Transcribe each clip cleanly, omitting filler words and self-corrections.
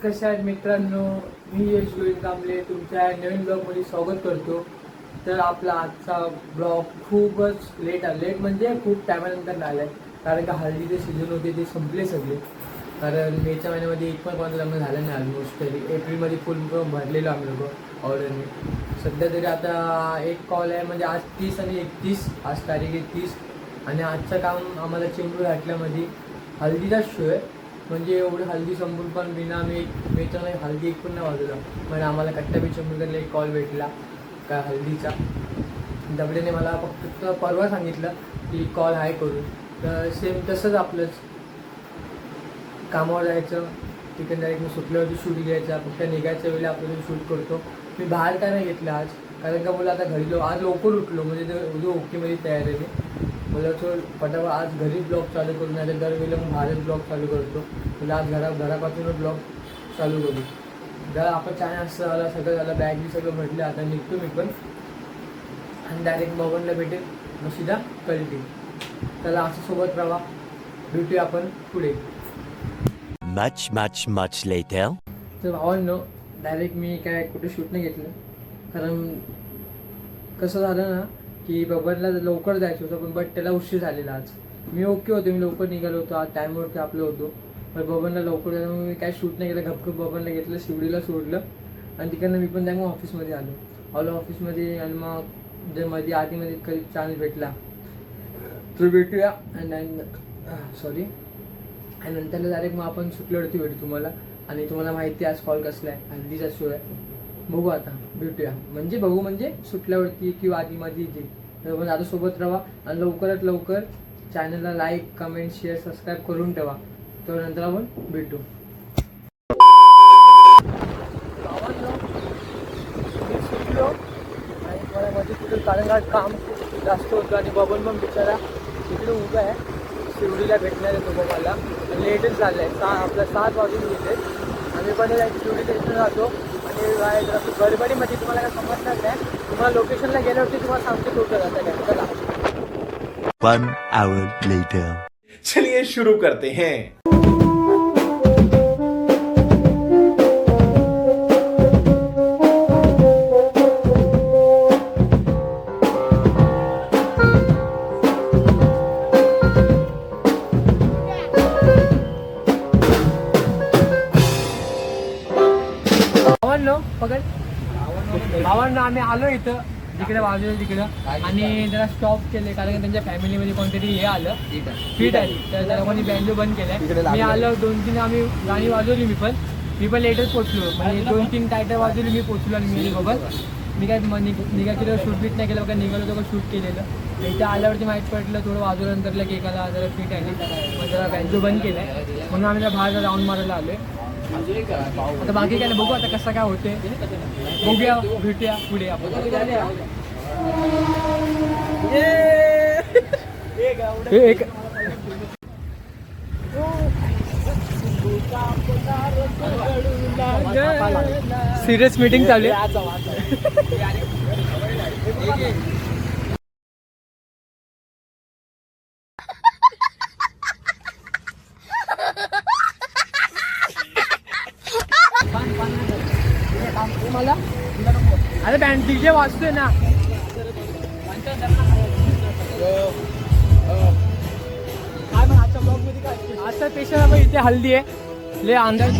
कशा आहेत मित्रांनो, मी यश गोविंद कांबळे तुमच्या नवीन ब्लॉगमध्ये स्वागत करतो. तर आपला आजचा ब्लॉग खूपच लेट म्हणजे खूप टायमानंतर आला आहे. कारण का हळदीचे सीझन होते ते संपले सगळे. कारण मेच्या महिन्यामध्ये एक पण कोणाचं लग्न झालं नाही ऑलमोस्ट. तरी एप्रिलमध्ये फुल भरलेलो आम्ही लोक ऑर्डरने. सध्या तरी आता एक कॉल आहे, म्हणजे आज 30 आणि 31, आज तारीख आहे 30. आणि आजचं काम आम्हाला चिंबरू घाटल्यामध्ये हळदीचा शो आहे. म्हणजे एवढं हल्दी संपून पण बिना आम्ही मेच्या नाही हल्दी एक पण नाही वाजवला. म्हणजे आम्हाला कट्टा चंबूरला एक कॉल भेटला का हल्दीचा. दबड्याने मला फक्त परवा सांगितलं की कॉल आहे करून. तर सेम तसंच आपलंच कामावर जायचं, तिकडे डायरेक्ट मी सुटल्यावरती शूट घ्यायचा. फक्त निघायच्या वेळी आपल्याला शूट करतो. मी बाहेर काय नाही घेतलं आज, कारण का मला आता घरी आज लवकर उठलो. म्हणजे ते उद्या ओकेमध्ये तयार आहे मी. मला तो फटाफट आज घरी ब्लॉग चालू करून नाही तर दरवेळेला मग बाहेरच ब्लॉग चालू करतो. मला आज घरापासूनच ब्लॉग चालू करू. जर आपण चॅनल असं झाला, सगळं झालं, बॅग बी सगळं म्हटलं. आता निघतो मी पण आणि डायरेक्ट मोबाईलला भेटेल मग सीधा कळतील. त्याला असं सोबत राहा, भेटूया आपण पुढे. Much later. तर भावांनो, डायरेक्ट मी काय कुठे शूट नाही घेतलं. कारण कसं झालं ना की बबनला लवकर जायचं होतं, पण त्याला उशीर झालेला आज. मी ओके होतो, मी लवकर निघालो होतो, आज टाईमवरती आपलं होतो. पण बबनला लवकर जायचं, मी काय शूट नाही केलं. गपगप बबनला घेतलं, शिवडीला सोडलं आणि तिकडनं मी पण मग ऑफिसमध्ये आलो ऑफिसमध्ये. आणि मग जे मध्ये आधीमध्ये कधी चान्स भेटला तर भेटूया. सॉरी आणि नंतरला डायरेक्ट मग आपण सुटल्यावरती भेटू तुम्हाला. आणि तुम्हाला माहिती आहे आज कॉल कसला आहे, हल्दीचा शो आहे. बघू आता, भेटूया म्हणजे सुटल्यावरती किंवा आधीमध्ये जे. तर आता सोबत राहा आणि लवकरात लवकर चॅनलला लाईक, कमेंट, शेअर, सबस्क्राईब करून ठेवा. तर नंतर आपण भेटू. सुटलो आणि मला मध्ये कुठे कारण काम खूप जास्त होतं आणि बबन पण बिचारा तिकडे उभा आहे. शिवडीला भेटणार आहे तो बघायला. लेटच झालं आहे, आपल्या 7 वाजून गेले. आम्ही पण शिवडी स्टेशन राहतो आणि गडबडीमध्ये तुम्हाला काय समजणार नाही. तुम्हाला लोकेशनला गेल्यावरती तुम्हाला सांगतो कुठं जातं काय. चला 1 hour later. चलिए शुरू करते हैं. भावांना आम्ही आलो इथं तिकडे बाजूला तिकडं आणि जरा स्टॉप केले. कारण की त्यांच्या फॅमिलीमध्ये कोणतरी हे आलं फिट आली, तर जरा कोणी बँजो बंद केलाय. मी आलो 2-3 आम्ही गाणी वाजवली. मी पण लेटच पोचलो. म्हणजे 2-3 टायटर वाजवली, मी पोचलो. आणि मी सोबत मी काय निघायचं शूट बीट नाही केलं बघा. निघालो तर शूट केलेलं. इथं आल्यावरती माहीत पडलं थोडं वाजवल्यानंतर केकाला जरा फिट आली. मग जरा बँजो बंद केलाय म्हणून आम्ही जरा बाहेर राऊंड मारायला आलोय. आता बाकी काय नाही, बघू आता कसं काय होते. बघूया, भेटूया पुढे आपण. सिरियस मीटिंग चालू आहे. मला अरे बँड डीजे वाजतोय ना. काय मग आजच्या ब्लॉग मध्ये काय आजचा पेशंट इथे हल्दी आहे. ले अंदाज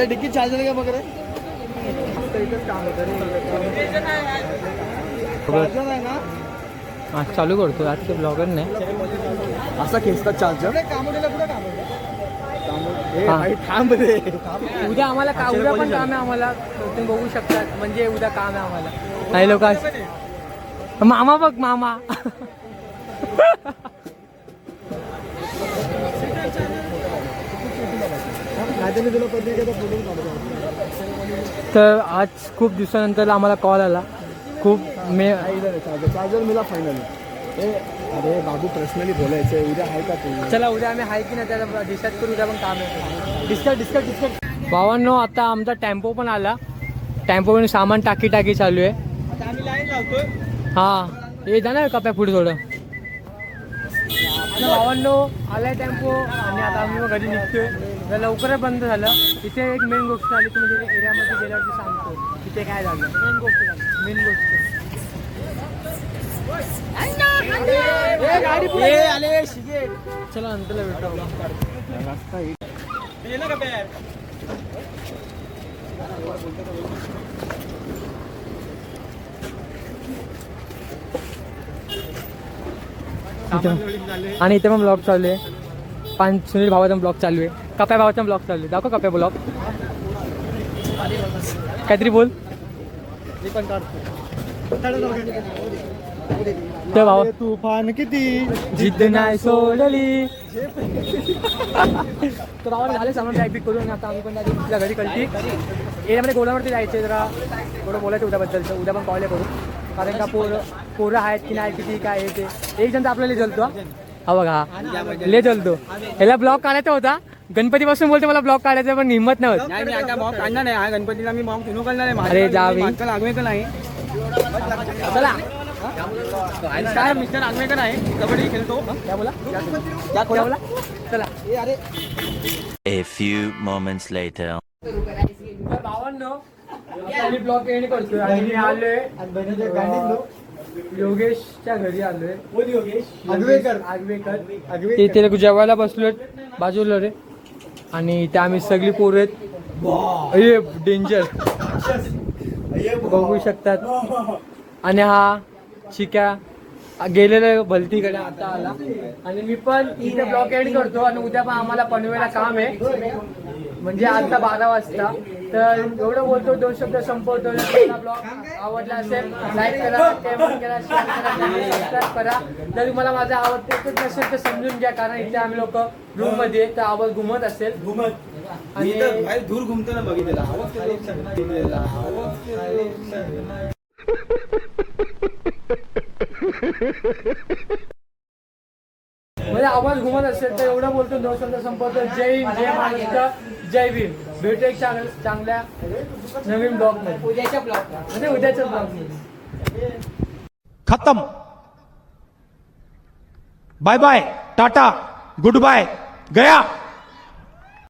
डिक्की चार्जर का बघ रे हा चालू करतो आज ते ब्लॉगर नाही असा खेचतात चार्जर थांब रे. उद्या आम्हाला उद्या पण काम आहे आम्हाला तुम्ही बघू शकतात म्हणजे उद्या काम आहे आम्हाला काही लोक मामा बघ मामा तर आज खूप दिवसानंतर आम्हाला कॉल आला खूप चार्जर मिला फायनली. अरे बाबू पर्सनली बोलायचं उद्या आहे का तू? चला उद्या आम्ही आहे की नाही त्याला डिस्कस करू उद्या पण काम आहे डिस्कस भावांनो आता आमचा टेम्पो पण आला टेम्पोवरून सामान टाकी चालू आहे आता आम्ही लाईन लावतोय. हा हे जाणार कप्या पुढे थोडं भावांनो आलाय टेम्पो आणि आता आम्ही मग घरी निघतोय तर लवकरच बंद झालं. इथे एक मेन गोष्ट झाली तुम्ही एरियामध्ये गेल्यावरती सांगतो तिथे काय झालं मेन गोष्ट गाडी आले चला नंतर भेटू आणि इथे पण ब्लॉग चालू आहे सुनील भावाचा ब्लॉग चालू आहे कप्या भावाचा ब्लॉग चालू आहे दाखव कप्या ब्लॉग काहीतरी बोल तर भावा तुफान किती जिद्द नाही सोडली तर भावाला झाले सामान बॅग बिक करून आता आम्ही पण आपल्या घरी कळती एरियामध्ये गोलावरती जायचे जरा थोडं बोलायचं उद्याबद्दलचं उद्या पण कॉल करू कारण का पोरं आहेत की नाही किती काय आहे ते एक जण तर आपल्याला जलतो हा बघा हा ले जलतो ह्याला ब्लॉग काढायचा होता गणपतीपासून बोलते मला ब्लॉग काढायचा पण हिंमत नव्हती नाही मी आता बॉम्ब काढणार नाही हा गणपतीला मी बॉम्ब फिनू करणार आहे. अरे जावे आगवेकर नाही चला काय मिस्टर आगवेकर आहे कबड्डी खेळतो. क्या बोला चला A few moments later. भावांनो आम्ही ब्लॉग एंड करतोय आणि मी आलोय योगेशच्या घरी आलोय आगवेकर इथे जेवायला बसलोय बाजूला रे आणि इथे आम्ही सगळी पोरं आहेत डेंजर बघू शकतात आणि हा शिक्या गेलेला भलतीकडे आता आला आणि मी पण इथे ब्लॉग एंड करतो आणि उद्या पण आम्हाला पनवेला काम आहे म्हणजे आता 12 वाजता तर एवढं बोलतो 2 शब्द संपवतो. ब्लॉग आवडला असेल लाईक करा कमेंट करा शेअर करा सबस्क्राईब करा. जर तुम्हाला माझा आवडते नसेल तर समजून घ्या कारण इथे आम्ही लोक रूम मध्ये तर आवाज घुमत असेल आणि दूर घुमतो ना बघितलेला म्हणजे आवाज घुमत असेल तर एवढं बोलतो 2 शब्द संपवतो. जय हिंद जय महाराष्ट्र जय भीम. भेटू एक चांगल्या नवीन ब्लॉग मध्ये उद्याच्या ब्लॉग मध्ये खत्म. Bye bye ta ta good bye गया.